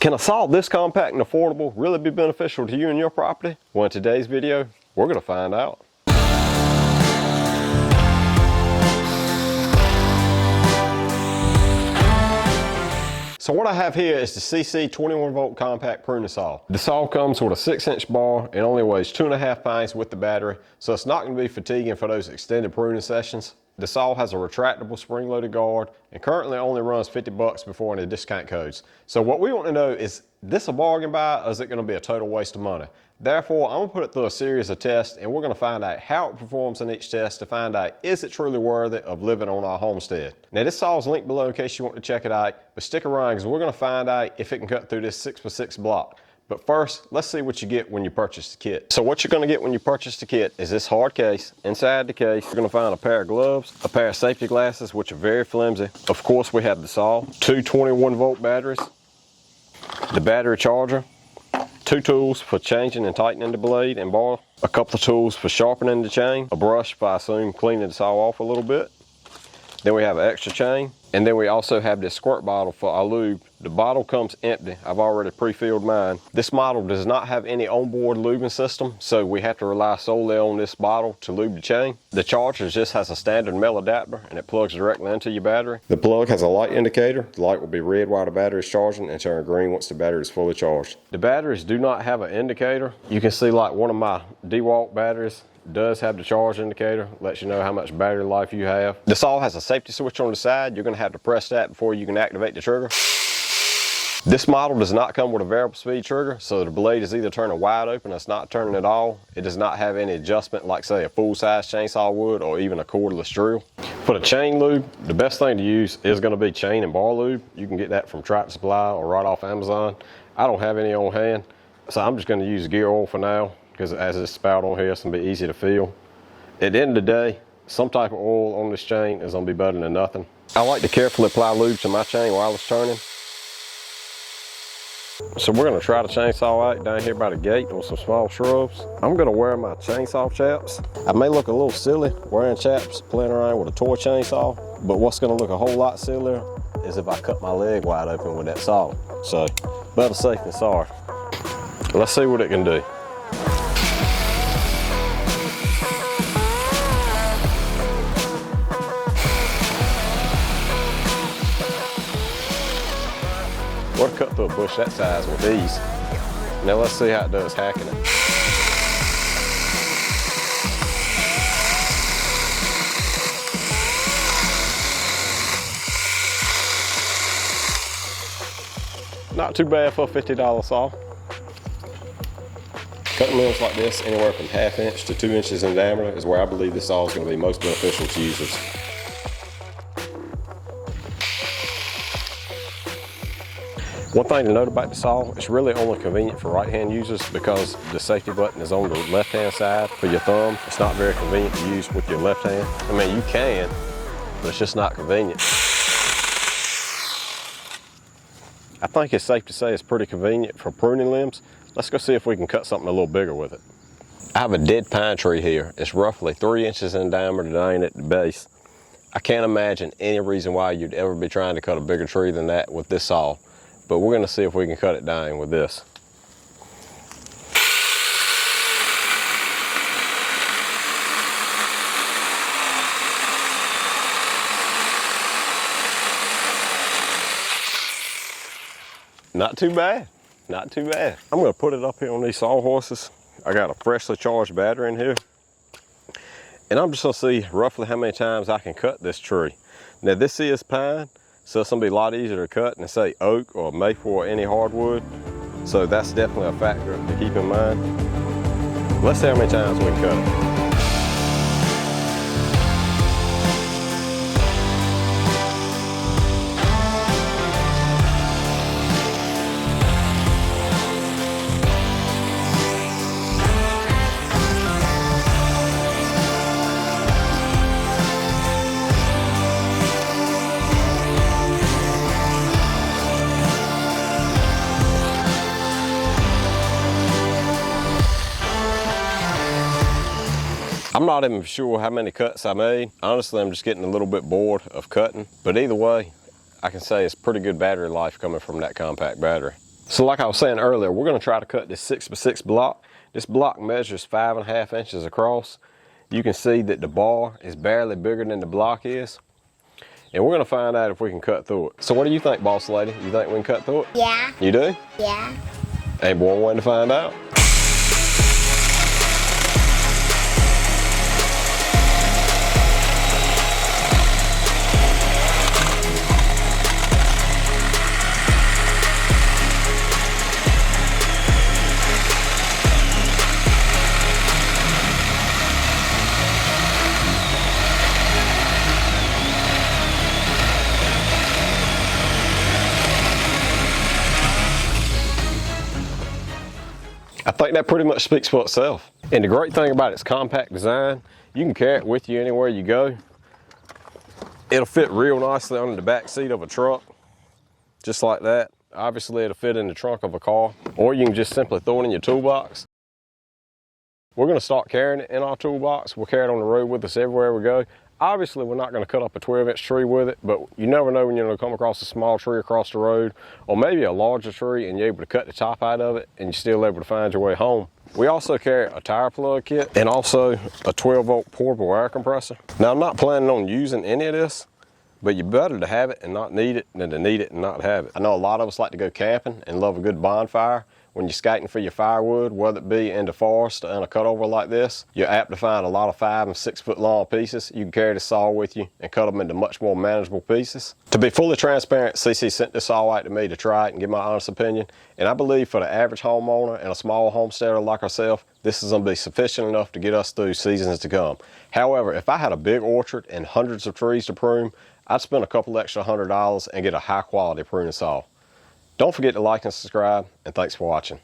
Can a saw this compact and affordable really be beneficial to you and your property? Well, in today's video, we're going to find out. So what I have here is the SeeSii 21-volt compact pruning saw. The saw comes with a 6-inch bar and only weighs 2.5 pounds with the battery, so it's not going to be fatiguing for those extended pruning sessions. The saw has a retractable spring-loaded guard and currently only runs $50 before any discount codes. So what we want to know is this a bargain buy or is it going to be a total waste of money? Therefore, I'm going to put it through a series of tests and we're going to find out how it performs in each test to find out is it truly worthy of living on our homestead. Now this saw is linked below in case you want to check it out, but stick around because we're going to find out if it can cut through this 6x6 block. But first, let's see what you get when you purchase the kit. So what you're going to get when you purchase the kit is this hard case. Inside the case, you're going to find a pair of gloves, a pair of safety glasses, which are very flimsy. Of course, we have the saw, 2 21-volt batteries, the battery charger, 2 tools for changing and tightening the blade and bar, a couple of tools for sharpening the chain, a brush for, I assume, cleaning the saw off a little bit. Then we have an extra chain, and then we also have this squirt bottle for our lube. The bottle comes empty. I've already pre-filled mine. This model does not have any onboard lubing system, so we have to rely solely on this bottle to lube the chain. The charger just has a standard male adapter, and it plugs directly into your battery. The plug has a light indicator. The light will be red while the battery is charging and turn green once the battery is fully charged. The batteries do not have an indicator. You can see like one of my DeWalt batteries does have the charge indicator, lets you know how much battery life you have. The saw has a safety switch on the side. You're going to have to press that before you can activate the trigger. This model does not come with a variable speed trigger, so the blade is either turning wide open or it's not turning at all. It does not have any adjustment like say a full-size chainsaw would or even a cordless drill. For the chain lube, the best thing to use is going to be chain and bar lube. You can get that from Tractor Supply or right off Amazon. I don't have any on hand, so I'm just going to use gear oil for now, because as this spout on here, it's going to be easy to fill. At the end of the day, some type of oil on this chain is going to be better than nothing. I like to carefully apply lube to my chain while it's turning. So we're going to try the chainsaw out down here by the gate with some small shrubs. I'm going to wear my chainsaw chaps. I may look a little silly wearing chaps playing around with a toy chainsaw, but what's going to look a whole lot sillier is if I cut my leg wide open with that saw. So better safe than sorry. Let's see what it can do. We'll cut through a bush that size with these. Now let's see how it does hacking it. Not too bad for a $50 saw. Cutting mills like this, anywhere from 1/2 inch to 2 inches in diameter, is where I believe this saw is going to be most beneficial to users. One thing to note about the saw, it's really only convenient for right-hand users because the safety button is on the left-hand side for your thumb. It's not very convenient to use with your left hand. I mean, you can, but it's just not convenient. I think it's safe to say it's pretty convenient for pruning limbs. Let's go see if we can cut something a little bigger with it. I have a dead pine tree here. It's roughly 3 inches in diameter down at the base. I can't imagine any reason why you'd ever be trying to cut a bigger tree than that with this saw. But we're going to see if we can cut it down with this. Not too bad, not too bad. I'm going to put it up here on these sawhorses. I got a freshly charged battery in here. And I'm just going to see roughly how many times I can cut this tree. Now this is pine, so it's going to be a lot easier to cut than say oak or maple or any hardwood. So that's definitely a factor to keep in mind. Let's see how many times we can cut it. I'm not even sure how many cuts I made. Honestly, I'm just getting a little bit bored of cutting. But either way, I can say it's pretty good battery life coming from that compact battery. So like I was saying earlier, we're gonna try to cut this 6x6 block. This block measures 5.5 inches across. You can see that the bar is barely bigger than the block is. And we're gonna find out if we can cut through it. So what do you think, boss lady? You think we can cut through it? Yeah. You do? Yeah. Ain't but one way to find out. I think that pretty much speaks for itself. And the great thing about its compact design, you can carry it with you anywhere you go. It'll fit real nicely under the back seat of a truck, just like that. Obviously it'll fit in the trunk of a car, or you can just simply throw it in your toolbox. We're gonna start carrying it in our toolbox. We'll carry it on the road with us everywhere we go. Obviously, we're not going to cut up a 12-inch tree with it, but you never know when you're going to come across a small tree across the road, or maybe a larger tree and you're able to cut the top out of it and you're still able to find your way home. We also carry a tire plug kit and also a 12-volt portable air compressor. Now, I'm not planning on using any of this, but you're better to have it and not need it than to need it and not have it. I know a lot of us like to go camping and love a good bonfire. When you're skating for your firewood, whether it be in the forest or in a cutover like this, you're apt to find a lot of 5 and 6 foot long pieces. You can carry the saw with you and cut them into much more manageable pieces. To be fully transparent, SeeSii sent this saw out to me to try it and give my honest opinion. And I believe for the average homeowner and a small homesteader like ourselves, this is going to be sufficient enough to get us through seasons to come. However, if I had a big orchard and hundreds of trees to prune, I'd spend a couple extra $100 and get a high quality pruning saw. Don't forget to like and subscribe, and thanks for watching.